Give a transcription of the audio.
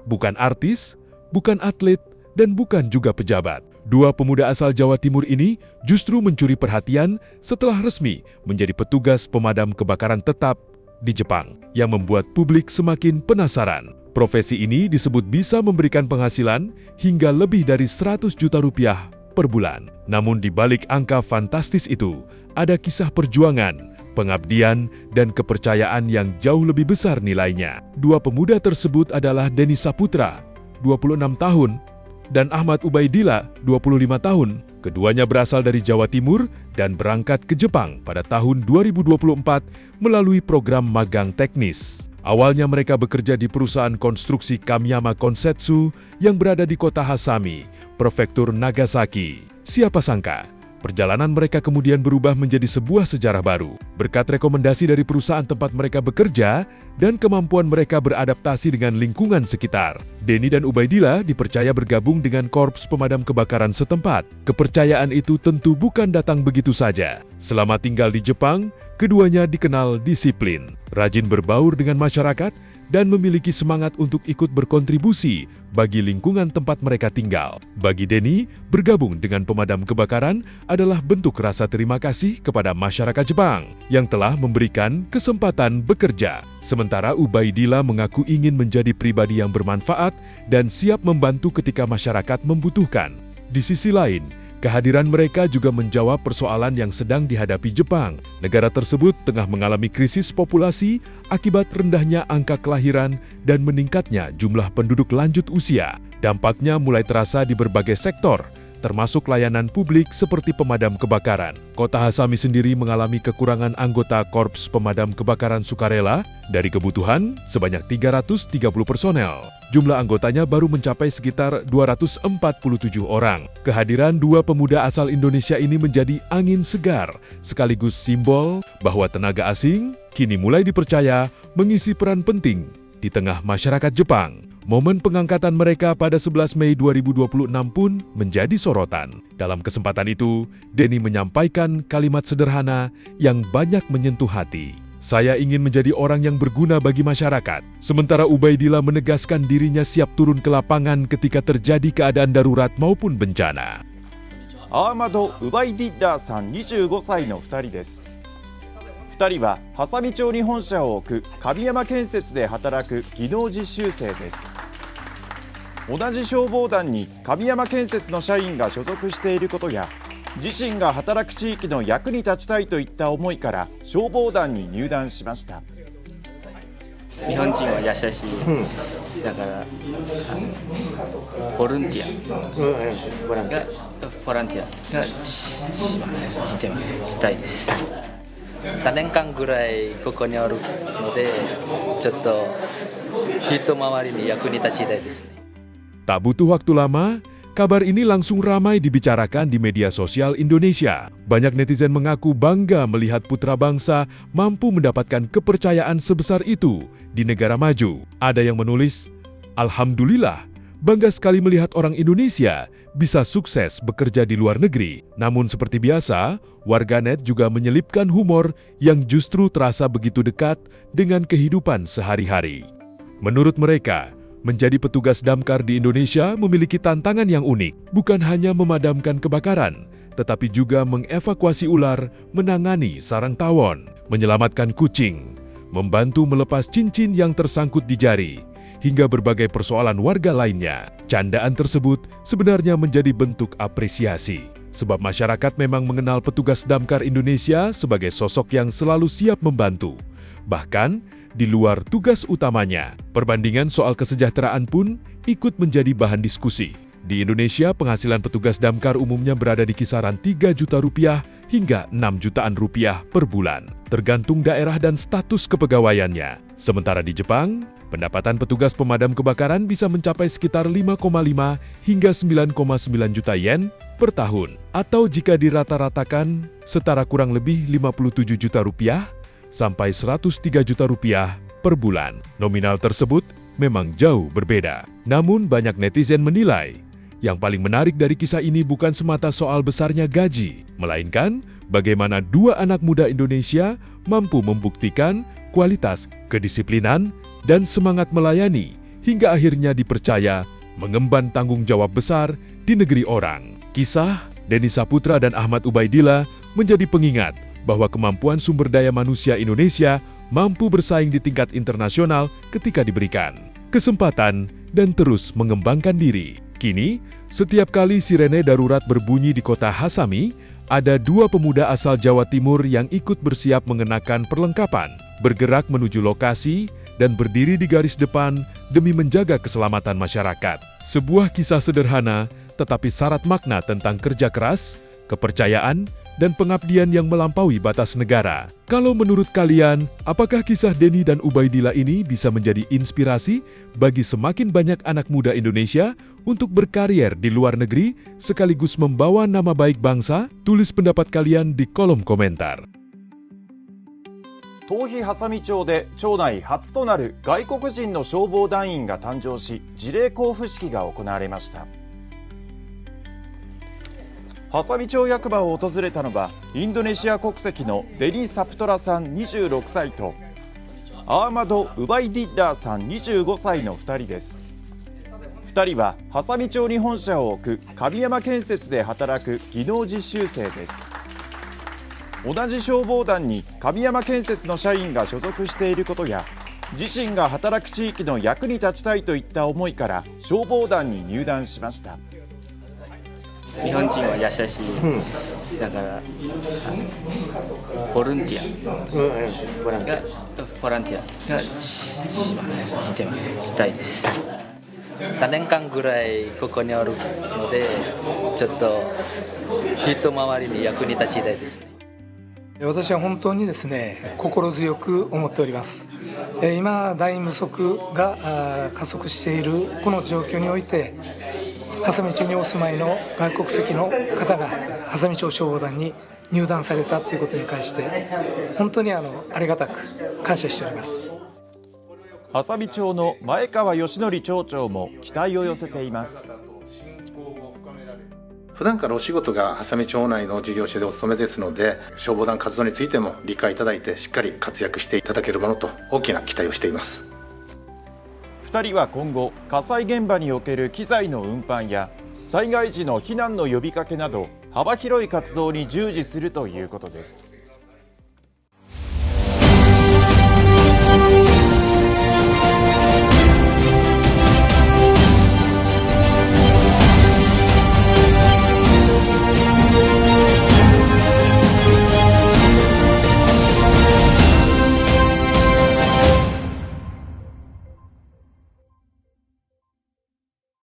bukan artis, bukan atlet, dan bukan juga pejabat. Dua pemuda asal Jawa Timur ini justru mencuri perhatian setelah resmi menjadi petugas pemadam kebakaran tetap di Jepang, yang membuat publik semakin penasaran. Profesi ini disebut bisa memberikan penghasilan hingga lebih dari 100 juta rupiah per bulan. Namun di balik angka fantastis itu, ada kisah perjuangan, pengabdian, dan kepercayaan yang jauh lebih besar nilainya. Dua pemuda tersebut adalah Denny Saputra, 26 tahun, dan Ahmad Ubaidillah, 25 tahun. Keduanya berasal dari Jawa Timur dan berangkat ke Jepang pada tahun 2024 melalui program magang teknis. Awalnya mereka bekerja di perusahaan konstruksi Kamiyama Konsetsu yang berada di kota Hasami, Prefektur Nagasaki. Siapa sangka, perjalanan mereka kemudian berubah menjadi sebuah sejarah baru. Berkat rekomendasi dari perusahaan tempat mereka bekerja dan kemampuan mereka beradaptasi dengan lingkungan sekitar, Denny dan Ubaidillah dipercaya bergabung dengan Korps Pemadam Kebakaran setempat. Kepercayaan itu tentu bukan datang begitu saja. Selama tinggal di Jepang, keduanya dikenal disiplin, rajin berbaur dengan masyarakat, dan memiliki semangat untuk ikut berkontribusi bagi lingkungan tempat mereka tinggal. Bagi Denny, bergabung dengan pemadam kebakaran adalah bentuk rasa terima kasih kepada masyarakat Jepang yang telah memberikan kesempatan bekerja. Sementara Ubaidillah mengaku ingin menjadi pribadi yang bermanfaat dan siap membantu ketika masyarakat membutuhkan. Di sisi lain, kehadiran mereka juga menjawab persoalan yang sedang dihadapi Jepang. Negara tersebut tengah mengalami krisis populasi akibat rendahnya angka kelahiran dan meningkatnya jumlah penduduk lanjut usia. Dampaknya mulai terasa di berbagai sektor, termasuk layanan publik seperti pemadam kebakaran. Kota Hasami sendiri mengalami kekurangan anggota Korps Pemadam Kebakaran Sukarela dari kebutuhan sebanyak 330 personel. Jumlah anggotanya baru mencapai sekitar 247 orang. Kehadiran dua pemuda asal Indonesia ini menjadi angin segar, sekaligus simbol bahwa tenaga asing kini mulai dipercaya mengisi peran penting di tengah masyarakat Jepang. Momen pengangkatan mereka pada 11 Mei 2026 pun menjadi sorotan. Dalam kesempatan itu, Denny menyampaikan kalimat sederhana yang banyak menyentuh hati. Saya ingin menjadi orang yang berguna bagi masyarakat. Sementara Ubaidillah menegaskan dirinya siap turun ke lapangan ketika terjadi keadaan darurat maupun bencana. Ahmad Ubaidillah さん25歳の2人です。2人は波佐見町に本社を置く神山建設で働く技能実習生です。同じ消防団に神山建設の社員が所属していることや、自身が働く地域の役に立ちたいといった思いから消防団に入団しました。日本人は優しい、だからボランティアがしてます、したいです。3年間ぐらいここにおるので、ちょっと一回りに役に立ちたいですね。Tak butuh waktu lama, kabar ini langsung ramai dibicarakan di media sosial Indonesia. Banyak netizen mengaku bangga melihat putra bangsa mampu mendapatkan kepercayaan sebesar itu di negara maju. Ada yang menulis, "Alhamdulillah, bangga sekali melihat orang Indonesia bisa sukses bekerja di luar negeri." Namun seperti biasa, warganet juga menyelipkan humor yang justru terasa begitu dekat dengan kehidupan sehari-hari. Menurut mereka, menjadi petugas damkar di Indonesia memiliki tantangan yang unik. Bukan hanya memadamkan kebakaran, tetapi juga mengevakuasi ular, menangani sarang tawon, menyelamatkan kucing, membantu melepas cincin yang tersangkut di jari, hingga berbagai persoalan warga lainnya. Candaan tersebut sebenarnya menjadi bentuk apresiasi, sebab masyarakat memang mengenal petugas damkar Indonesia sebagai sosok yang selalu siap membantu, bahkan di luar tugas utamanya. Perbandingan soal kesejahteraan pun ikut menjadi bahan diskusi. Di Indonesia, penghasilan petugas damkar umumnya berada di kisaran 3 juta rupiah hingga 6 jutaan rupiah per bulan, tergantung daerah dan status kepegawaiannya. Sementara di Jepang, pendapatan petugas pemadam kebakaran bisa mencapai sekitar 5,5 hingga 9,9 juta yen per tahun, atau jika dirata-ratakan setara kurang lebih 57 juta rupiah sampai 103 juta rupiah per bulan. Nominal tersebut memang jauh berbeda. Namun banyak netizen menilai, yang paling menarik dari kisah ini bukan semata soal besarnya gaji, melainkan bagaimana dua anak muda Indonesia mampu membuktikan kualitas kedisiplinan dan semangat melayani hingga akhirnya dipercaya mengemban tanggung jawab besar di negeri orang. Kisah Denny Saputra dan Ahmad Ubaidillah menjadi pengingat bahwa kemampuan sumber daya manusia Indonesia mampu bersaing di tingkat internasional ketika diberikan kesempatan dan terus mengembangkan diri. Kini, setiap kali sirene darurat berbunyi di kota Hasami, ada dua pemuda asal Jawa Timur yang ikut bersiap mengenakan perlengkapan, bergerak menuju lokasi, dan berdiri di garis depan demi menjaga keselamatan masyarakat. Sebuah kisah sederhana, tetapi syarat makna tentang kerja keras, kepercayaan, dan pengabdian yang melampaui batas negara. Kalau menurut kalian, apakah kisah Denny dan Ubaidillah ini bisa menjadi inspirasi bagi semakin banyak anak muda Indonesia untuk berkarier di luar negeri sekaligus membawa nama baik bangsa? Tulis pendapat kalian di kolom komentar. 東比波佐見町で町内初となる外国人の消防団員が誕生し、辞令交付式が行われました。波佐見町役場を訪れたのはインドネシア国籍のデニー・サプトラさん26歳とアーマド・ウバイディッラーさん25歳の2人です。2人は波佐見町に本社を置く神山建設で働く技能実習生です。同じ消防団に神山建設の社員が所属していることや、自身が働く地域の役に立ちたいといった思いから消防団に入団しました。日本人は優しい、だからボランティアがしたいです。3年間ぐらいここにおるので、ちょっと人周りに役に立ちたいですね。私は本当にですね、心強く思っております。今、団員不足が加速しているこの状況において、波佐見町にお住まいの外国籍の方が波佐見町消防団に入団されたということに関して、本当にありがたく感謝しております。波佐見町の前川義則町長も期待を寄せています。普段からお仕事が波佐見町内の事業所でお勤めですので、消防団活動についても理解いただいてしっかり活躍していただけるものと大きな期待をしています。2人は今後、火災現場における機材の運搬や災害時の避難の呼びかけなど幅広い活動に従事するということです。